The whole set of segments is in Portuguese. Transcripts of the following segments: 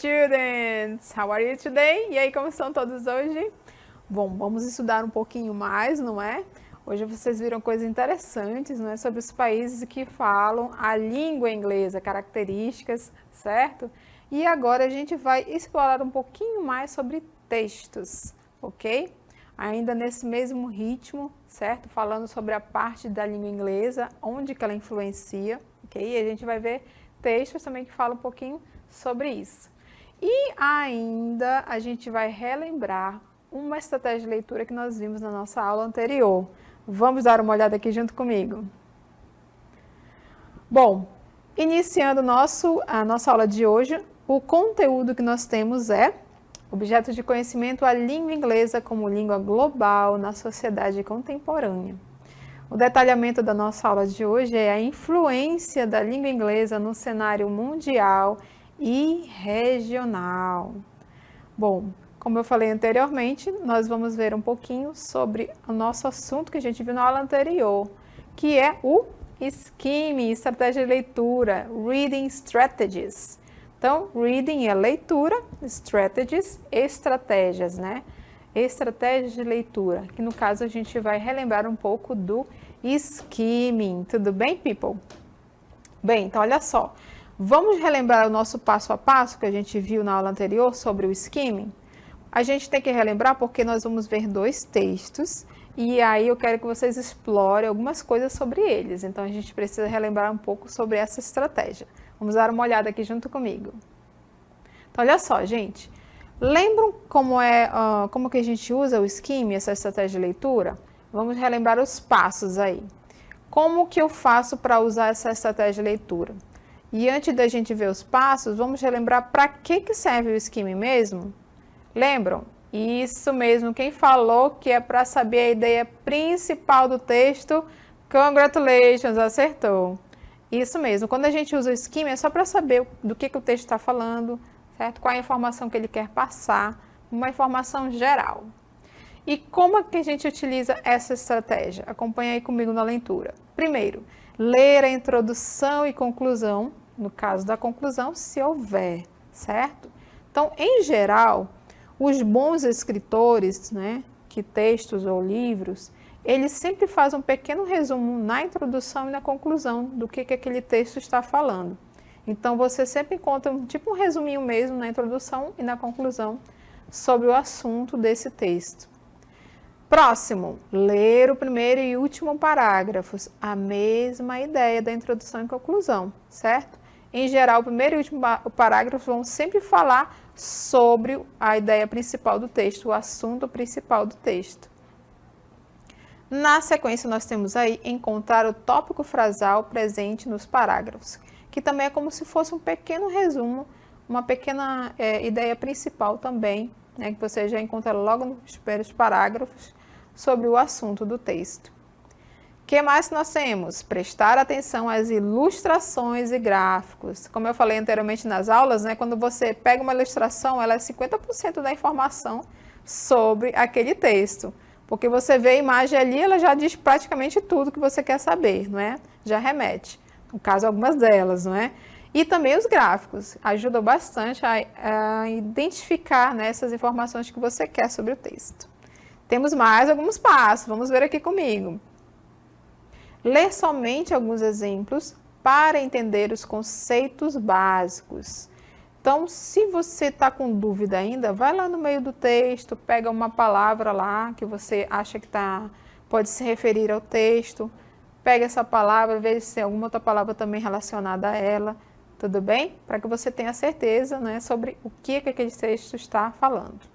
students! How are you today? E aí, como estão todos hoje? Bom, vamos estudar um pouquinho mais, não é? Hoje vocês viram coisas interessantes, não é? Sobre os países que falam a língua inglesa, características, certo? E agora a gente vai explorar um pouquinho mais sobre textos, ok? Ainda nesse mesmo ritmo, certo? Falando sobre a parte da língua inglesa, onde que ela influencia, ok? E a gente vai ver textos também que falam um pouquinho sobre isso. E ainda a gente vai relembrar uma estratégia de leitura que nós vimos na nossa aula anterior. Vamos dar uma olhada aqui junto comigo. Bom, iniciando a nossa aula de hoje, o conteúdo que nós temos é objeto de conhecimento, a língua inglesa como língua global na sociedade contemporânea. O detalhamento da nossa aula de hoje é a influência da língua inglesa no cenário mundial e regional. Bom, como eu falei anteriormente, nós vamos ver um pouquinho sobre o nosso assunto que a gente viu na aula anterior, que é o skimming, estratégia de leitura, reading strategies. Então, reading é leitura, strategies, estratégias, né? Estratégias de leitura, que no caso a gente vai relembrar um pouco do skimming. Tudo bem, people? Bem, então olha só. Vamos relembrar o nosso passo a passo que a gente viu na aula anterior sobre o skimming? A gente tem que relembrar porque nós vamos ver dois textos e aí eu quero que vocês explorem algumas coisas sobre eles. Então a gente precisa relembrar um pouco sobre essa estratégia. Vamos dar uma olhada aqui junto comigo. Então olha só, gente. Lembram como que a gente usa o skimming, essa estratégia de leitura? Vamos relembrar os passos aí. Como que eu faço para usar essa estratégia de leitura? E antes da gente ver os passos, vamos relembrar para que serve o skimming mesmo? Lembram? Isso mesmo, quem falou que é para saber a ideia principal do texto, congratulations, acertou. Isso mesmo, quando a gente usa o skimming é só para saber do que o texto está falando, certo? Qual é a informação que ele quer passar, uma informação geral. E como é que a gente utiliza essa estratégia? Acompanha aí comigo na leitura. Primeiro, ler a introdução e conclusão, no caso da conclusão, se houver, certo? Então, em geral, os bons escritores, né, que textos ou livros, eles sempre fazem um pequeno resumo na introdução e na conclusão do que aquele texto está falando. Então, você sempre encontra um resuminho mesmo na introdução e na conclusão sobre o assunto desse texto. Próximo, ler o primeiro e último parágrafos, a mesma ideia da introdução e conclusão, certo? Em geral, o primeiro e último parágrafo vão sempre falar sobre a ideia principal do texto, o assunto principal do texto. Na sequência, nós temos aí encontrar o tópico frasal presente nos parágrafos, que também é como se fosse um pequeno resumo, uma pequena ideia principal também, né, que você já encontra logo nos primeiros parágrafos sobre o assunto do texto. O que mais nós temos? Prestar atenção às ilustrações e gráficos. Como eu falei anteriormente nas aulas, né, quando você pega uma ilustração, ela é 50% da informação sobre aquele texto. Porque você vê a imagem ali, ela já diz praticamente tudo que você quer saber, não é? Já remete. No caso, algumas delas, não é? E também os gráficos ajudam bastante a identificar, né, essas informações que você quer sobre o texto. Temos mais alguns passos, vamos ver aqui comigo. Ler somente alguns exemplos para entender os conceitos básicos. Então, se você está com dúvida ainda, vai lá no meio do texto, pega uma palavra lá que você acha que pode se referir ao texto, pega essa palavra, veja se tem alguma outra palavra também relacionada a ela, tudo bem? Para que você tenha certeza, né, sobre o que aquele texto está falando.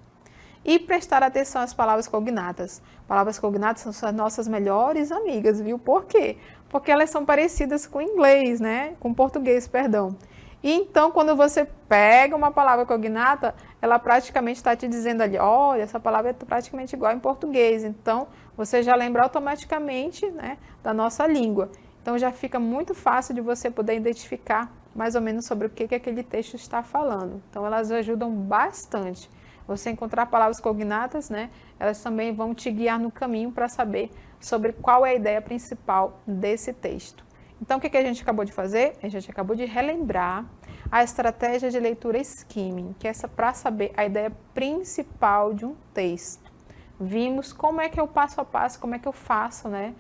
E prestar atenção às palavras cognatas. Palavras cognatas são as nossas melhores amigas, viu? Por quê? Porque elas são parecidas com o inglês, né? Com o português, perdão. E então, quando você pega uma palavra cognata, ela praticamente está te dizendo ali, olha, essa palavra é praticamente igual em português. Então, você já lembra automaticamente, né, da nossa língua. Então, já fica muito fácil de você poder identificar mais ou menos sobre o que aquele texto está falando. Então, elas ajudam bastante. Você encontrar palavras cognatas, né, elas também vão te guiar no caminho para saber sobre qual é a ideia principal desse texto. Então, o que a gente acabou de fazer? A gente acabou de relembrar a estratégia de leitura skimming, que é essa para saber a ideia principal de um texto. Vimos como é que eu passo a passo, como é que eu faço, né,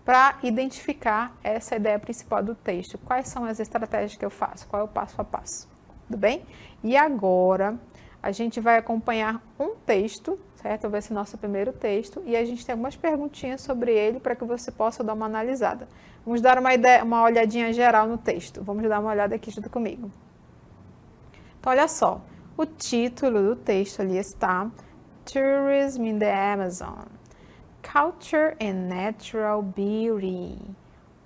para identificar essa ideia principal do texto. Quais são as estratégias que eu faço? Qual é o passo a passo? Tudo bem? E agora a gente vai acompanhar um texto, certo? Vai ser nosso primeiro texto e a gente tem algumas perguntinhas sobre ele para que você possa dar uma analisada. Vamos dar uma olhadinha geral no texto. Vamos dar uma olhada aqui junto comigo. Então, olha só, o título do texto ali está Tourism in the Amazon, Culture and Natural Beauty.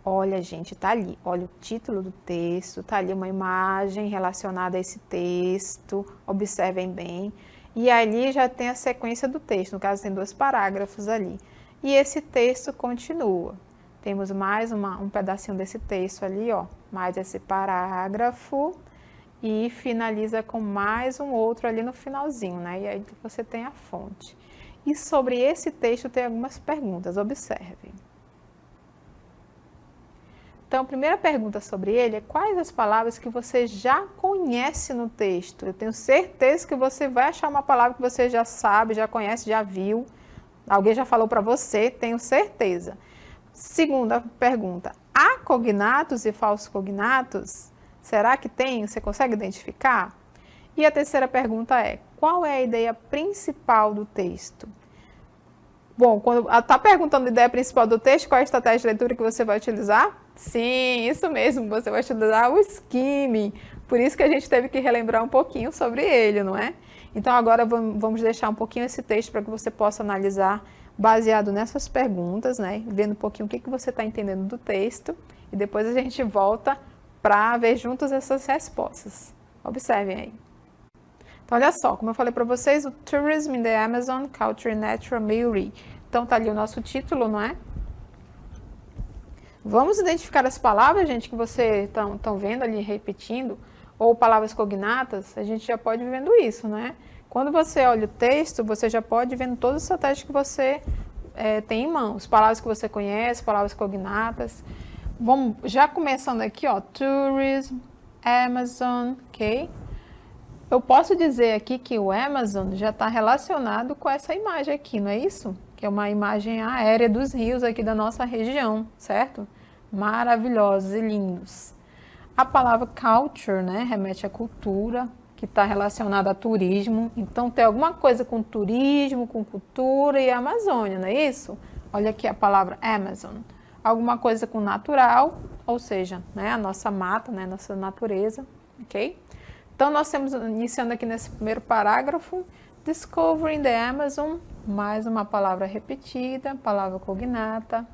Olha, gente, tá ali, olha o título do texto, tá ali uma imagem relacionada a esse texto, observem bem. E ali já tem a sequência do texto, no caso tem 2 parágrafos ali. E esse texto continua. Temos mais um pedacinho desse texto ali, ó, mais esse parágrafo. E finaliza com mais um outro ali no finalzinho, né? E aí você tem a fonte. E sobre esse texto tem algumas perguntas, observem. Então, a primeira pergunta sobre ele é quais as palavras que você já conhece no texto? Eu tenho certeza que você vai achar uma palavra que você já sabe, já conhece, já viu. Alguém já falou para você, tenho certeza. Segunda pergunta, há cognatos e falsos cognatos? Será que tem? Você consegue identificar? E a terceira pergunta é, qual é a ideia principal do texto? Bom, quando está perguntando a ideia principal do texto, qual é a estratégia de leitura que você vai utilizar? Sim, isso mesmo, você vai utilizar o skimming. Por isso que a gente teve que relembrar um pouquinho sobre ele, não é? Então, agora vamos deixar um pouquinho esse texto para que você possa analisar baseado nessas perguntas, né? Vendo um pouquinho o que você está entendendo do texto. E depois a gente volta para ver juntos essas respostas. Observem aí. Então, olha só, como eu falei para vocês, o Tourism in the Amazon, Culture and Natural Beauty. Então, tá ali o nosso título, não é? Vamos identificar as palavras, gente, que vocês estão vendo ali repetindo, ou palavras cognatas, a gente já pode ir vendo isso, né? Quando você olha o texto, você já pode ir vendo todas as estratégias que você tem em mãos. Palavras que você conhece, palavras cognatas. Vamos, já começando aqui, ó, Tourism, Amazon, ok? Eu posso dizer aqui que o Amazon já está relacionado com essa imagem aqui, não é isso? Que é uma imagem aérea dos rios aqui da nossa região, certo? Maravilhosos e lindos. A palavra culture, né, remete à cultura, que está relacionada a turismo. Então, tem alguma coisa com turismo, com cultura e Amazônia, não é isso? Olha aqui a palavra Amazon. Alguma coisa com natural, ou seja, né, a nossa mata, né, nossa natureza, ok? Então, nós temos, iniciando aqui nesse primeiro parágrafo, Discovering the Amazon, mais uma palavra repetida, palavra cognata.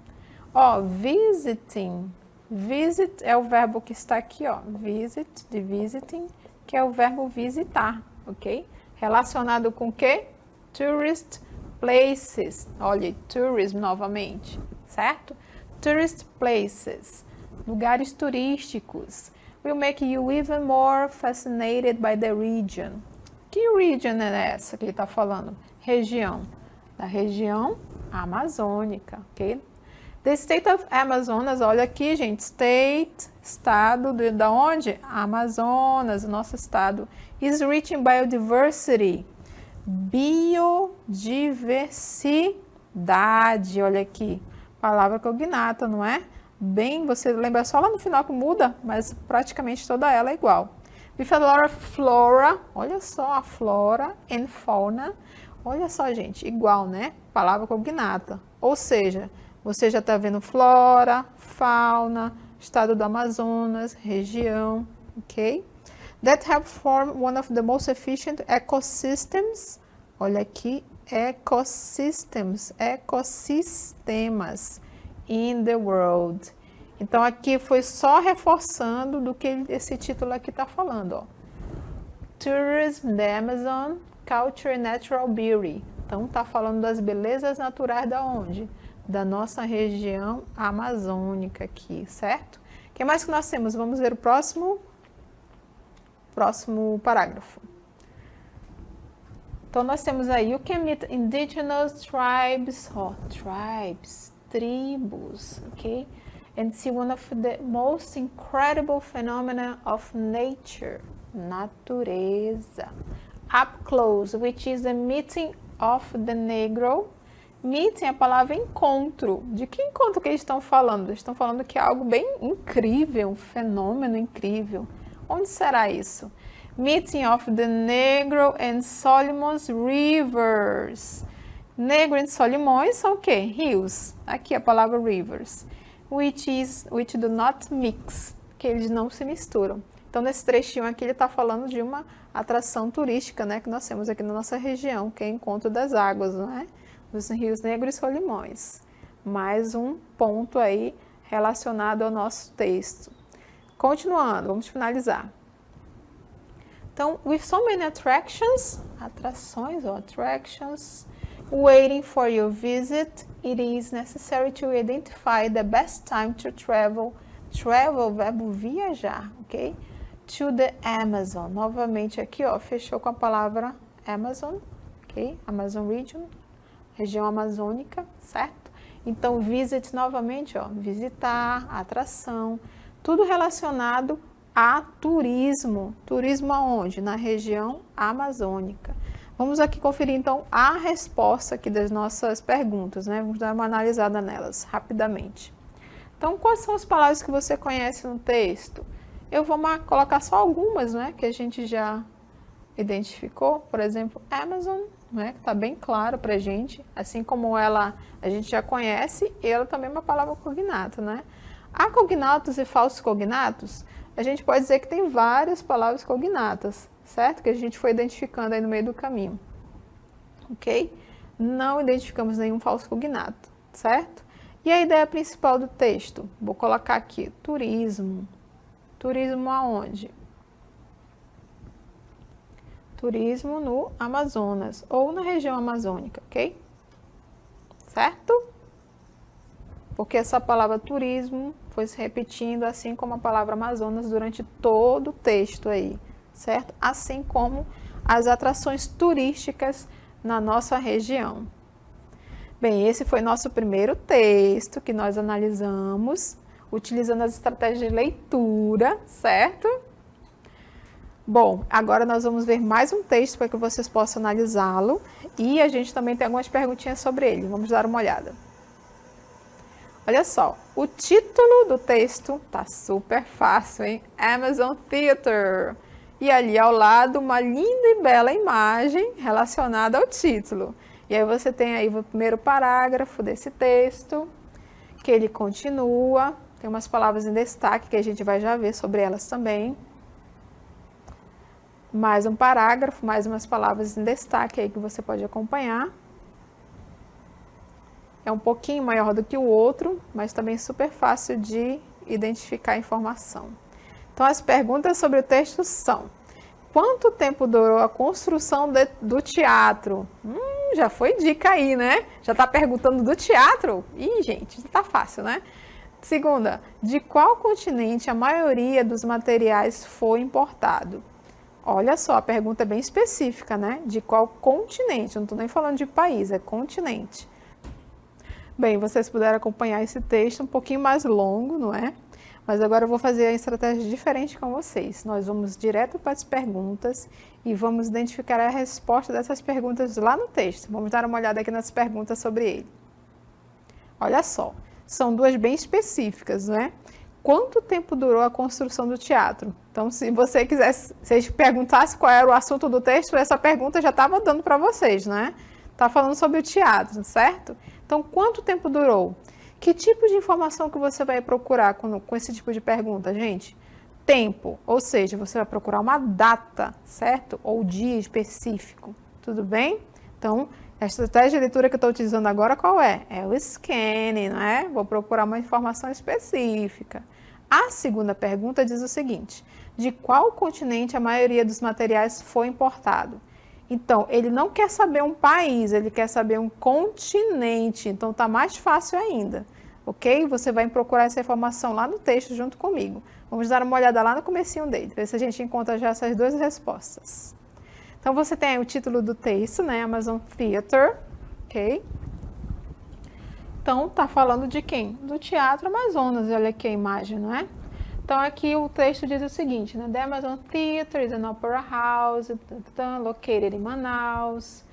Ó, visiting. Visit é o verbo que está aqui, ó. Visit, de visiting, que é o verbo visitar, ok? Relacionado com o quê? Tourist places. Olha, tourism novamente, certo? Tourist places, lugares turísticos. Will make you even more fascinated by the region. Que region é essa que ele está falando? Região. Da região amazônica, ok? The state of Amazonas, olha aqui, gente, state, estado, da onde? Amazonas, o nosso estado, is rich in biodiversity. Biodiversidade, olha aqui, palavra cognata, não é? Bem, você lembra só lá no final que muda, mas praticamente toda ela é igual. With a lot of flora, olha só, a flora and fauna, olha só, gente, igual, né? Palavra cognata, ou seja, você já está vendo flora, fauna, estado do Amazonas, região, ok? That help form one of the most efficient ecosystems. Olha aqui, ecosystems, ecossistemas in the world. Então, aqui foi só reforçando do que esse título aqui está falando, ó. Tourism, the Amazon, Culture and Natural Beauty. Então, está falando das belezas naturais da onde? Da nossa região amazônica aqui, certo? O que mais que nós temos? Vamos ver o próximo parágrafo. Então, nós temos aí, you can meet indigenous tribes, tribos, ok? and see one of the most incredible phenomena of nature, natureza. Up close, which is the meeting of the Negro. Meeting é a palavra encontro. De que encontro que eles estão falando? Eles estão falando que é algo bem incrível, um fenômeno incrível. Onde será isso? Meeting of the Negro and Solimões Rivers. Negro e Solimões são o quê? Rios. Aqui a palavra rivers. Which do not mix. Que eles não se misturam. Então, nesse trechinho aqui, ele está falando de uma atração turística, né? Que nós temos aqui na nossa região, que é o Encontro das Águas, não é? Dos rios Negro e Solimões. Mais um ponto aí relacionado ao nosso texto. Continuando, vamos finalizar. Então, with so many attractions, atrações ou attractions, waiting for your visit, it is necessary to identify the best time to travel. Travel, verbo viajar, ok? To the Amazon. Novamente aqui, ó, fechou com a palavra Amazon, ok? Amazon Region, região amazônica, certo? Então, visit novamente, ó, visitar, atração, tudo relacionado a turismo. Turismo aonde? Na região amazônica. Vamos aqui conferir, então, a resposta aqui das nossas perguntas, né? Vamos dar uma analisada nelas, rapidamente. Então, quais são as palavras que você conhece no texto? Eu vou colocar só algumas, né? Que a gente já identificou. Por exemplo, Amazon, né? Que está bem claro para a gente. Assim como ela, a gente já conhece, ela também é uma palavra cognata, né? Há cognatos e falsos cognatos? A gente pode dizer que tem várias palavras cognatas, certo? Que a gente foi identificando aí no meio do caminho, ok? Não identificamos nenhum falso cognato, certo? E a ideia principal do texto? Vou colocar aqui, turismo. Turismo aonde? Turismo no Amazonas, ou na região amazônica, ok? Certo? Porque essa palavra turismo foi se repetindo, assim como a palavra Amazonas, durante todo o texto aí, certo? Assim como as atrações turísticas na nossa região. Bem, esse foi nosso primeiro texto que nós analisamos, utilizando as estratégias de leitura, certo? Bom, agora nós vamos ver mais um texto para que vocês possam analisá-lo e a gente também tem algumas perguntinhas sobre ele. Vamos dar uma olhada. Olha só, o título do texto tá super fácil, hein? Amazon Theater. E ali ao lado uma linda e bela imagem relacionada ao título. E aí você tem aí o primeiro parágrafo desse texto, que ele continua. Tem umas palavras em destaque que a gente vai já ver sobre elas também. Mais um parágrafo, mais umas palavras em destaque aí que você pode acompanhar. É um pouquinho maior do que o outro, mas também super fácil de identificar a informação. Então, as perguntas sobre o texto são: quanto tempo durou a construção do teatro? Já foi dica aí, né? Já está perguntando do teatro? Ih, gente, já tá fácil, né? Segunda, de qual continente a maioria dos materiais foi importado? Olha só, a pergunta é bem específica, né? De qual continente? Eu não estou nem falando de país, é continente. Bem, vocês puderam acompanhar esse texto um pouquinho mais longo, não é? Mas agora eu vou fazer a estratégia diferente com vocês. Nós vamos direto para as perguntas e vamos identificar a resposta dessas perguntas lá no texto. Vamos dar uma olhada aqui nas perguntas sobre ele. Olha só, são duas bem específicas, não é? Quanto tempo durou a construção do teatro? Então, se você quisesse, se eu perguntasse qual era o assunto do texto, essa pergunta já estava dando para vocês, né? Está falando sobre o teatro, certo? Então, quanto tempo durou? Que tipo de informação que você vai procurar com esse tipo de pergunta, gente? Tempo, ou seja, você vai procurar uma data, certo? Ou dia específico, tudo bem? Então, a estratégia de leitura que eu estou utilizando agora, qual é? É o scanning, não é? Vou procurar uma informação específica. A segunda pergunta diz o seguinte: de qual continente a maioria dos materiais foi importado? Então, ele não quer saber um país, ele quer saber um continente. Então, está mais fácil ainda, ok? Você vai procurar essa informação lá no texto junto comigo. Vamos dar uma olhada lá no comecinho dele, ver se a gente encontra já essas duas respostas. Então, você tem aí o título do texto, né? Amazon Theater, ok? Então, tá falando de quem? Do Teatro Amazonas, olha aqui a imagem, não é? Então, aqui o texto diz o seguinte, né? The Amazon Theatre is an opera house located in Manaus.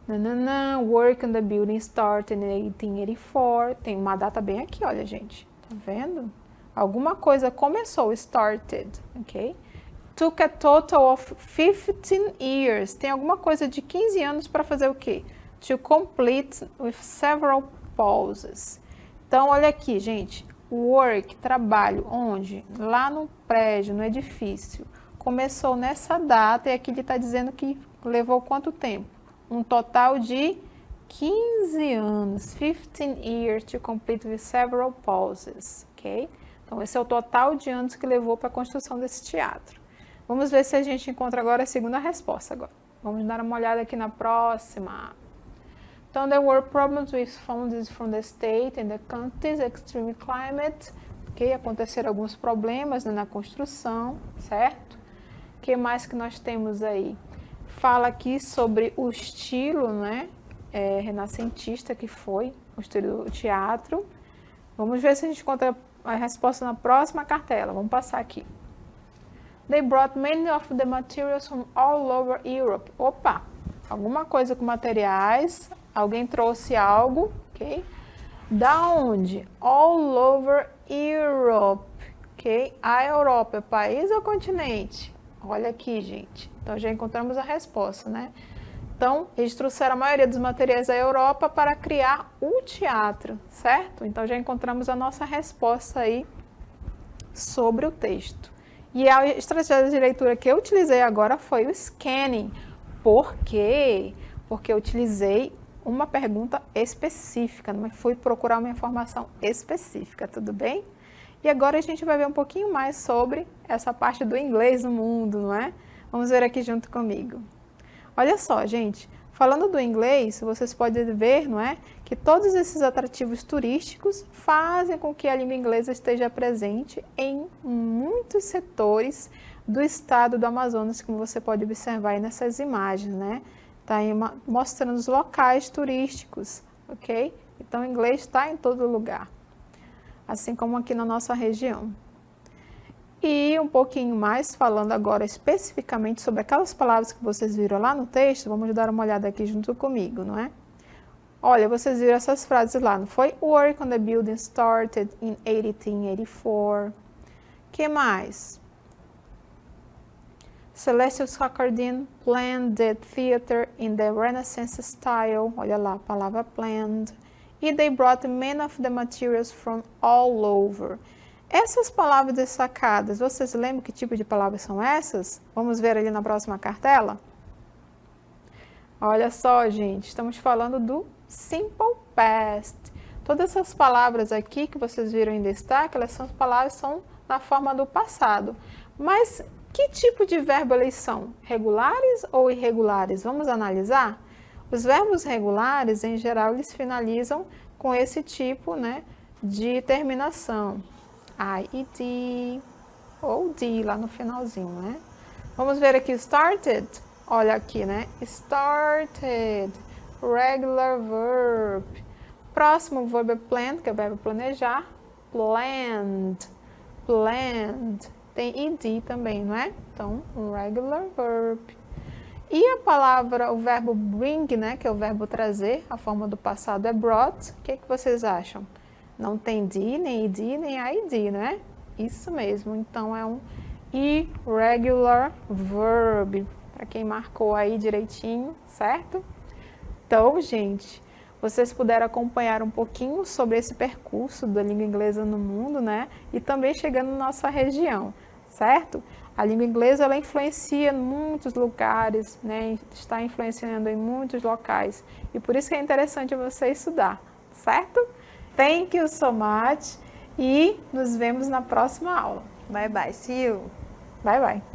Work on the building started in 1884. Tem uma data bem aqui, olha, gente. Tá vendo? Alguma coisa começou, started, ok? Took a total of 15 years. Tem alguma coisa de 15 anos para fazer o quê? To complete with several pauses. Então, olha aqui, gente. Work, trabalho, onde? Lá no prédio, no edifício. Começou nessa data e aqui ele está dizendo que levou quanto tempo? Um total de 15 anos. 15 years to complete with several pauses, ok? Então, esse é o total de anos que levou para a construção desse teatro. Vamos ver se a gente encontra agora a segunda resposta agora. Vamos dar uma olhada aqui na próxima. Então, there were problems with funds from the state and the country's extreme climate. Ok, aconteceram alguns problemas, né, na construção, certo? O que mais que nós temos aí? Fala aqui sobre o estilo, né, renascentista que foi o estilo do teatro. Vamos ver se a gente encontra a resposta na próxima cartela. Vamos passar aqui. They brought many of the materials from all over Europe. Opa, alguma coisa com materiais. Alguém trouxe algo, ok? Da onde? All over Europe, ok? A Europa é país ou continente? Olha aqui, gente. Então, já encontramos a resposta, né? Então, eles trouxeram a maioria dos materiais da Europa para criar o teatro, certo? Então, já encontramos a nossa resposta aí sobre o texto. E a estratégia de leitura que eu utilizei agora foi o scanning. Por quê? Porque eu utilizei uma pergunta específica, mas fui procurar uma informação específica, tudo bem? E agora a gente vai ver um pouquinho mais sobre essa parte do inglês no mundo, não é? Vamos ver aqui junto comigo. Olha só, gente, falando do inglês, vocês podem ver, não é, que todos esses atrativos turísticos fazem com que a língua inglesa esteja presente em muitos setores do estado do Amazonas, como você pode observar aí nessas imagens, né? Está aí mostrando os locais turísticos, ok? Então, o inglês está em todo lugar, assim como aqui na nossa região. E um pouquinho mais, falando agora especificamente sobre aquelas palavras que vocês viram lá no texto, vamos dar uma olhada aqui junto comigo, não é? Olha, vocês viram essas frases lá, não foi? Work on the building started in 1884. Que mais? Celestial Saccardine planned the theater in the Renaissance style. Olha lá, a palavra planned. E they brought many of the materials from all over. Essas palavras destacadas, vocês lembram que tipo de palavras são essas? Vamos ver ali na próxima cartela? Olha só, gente, estamos falando do Simple Past. Todas essas palavras aqui que vocês viram em destaque, elas são palavras são na forma do passado. Mas que tipo de verbo eles são? Regulares ou irregulares? Vamos analisar? Os verbos regulares, em geral, eles finalizam com esse tipo, né, de terminação. I e D, ou D lá no finalzinho, né? Vamos ver aqui, started. Olha aqui, né? Started, regular verb. Próximo verbo é planned, que é o verbo planejar. Planned, planned. Tem ed também, não é? Então, um regular verb. E a palavra, o verbo bring, né, que é o verbo trazer, a forma do passado é brought. O que vocês acham? Não tem d, nem ed, nem id, né? Isso mesmo. Então, é um irregular verb. Para quem marcou aí direitinho, certo? Então, gente, vocês puderam acompanhar um pouquinho sobre esse percurso da língua inglesa no mundo, né? E também chegando na nossa região, certo? A língua inglesa, ela influencia em muitos lugares, né? Está influenciando em muitos locais. E por isso que é interessante você estudar, certo? Thank you so much. E nos vemos na próxima aula. Bye bye. See you. Bye bye.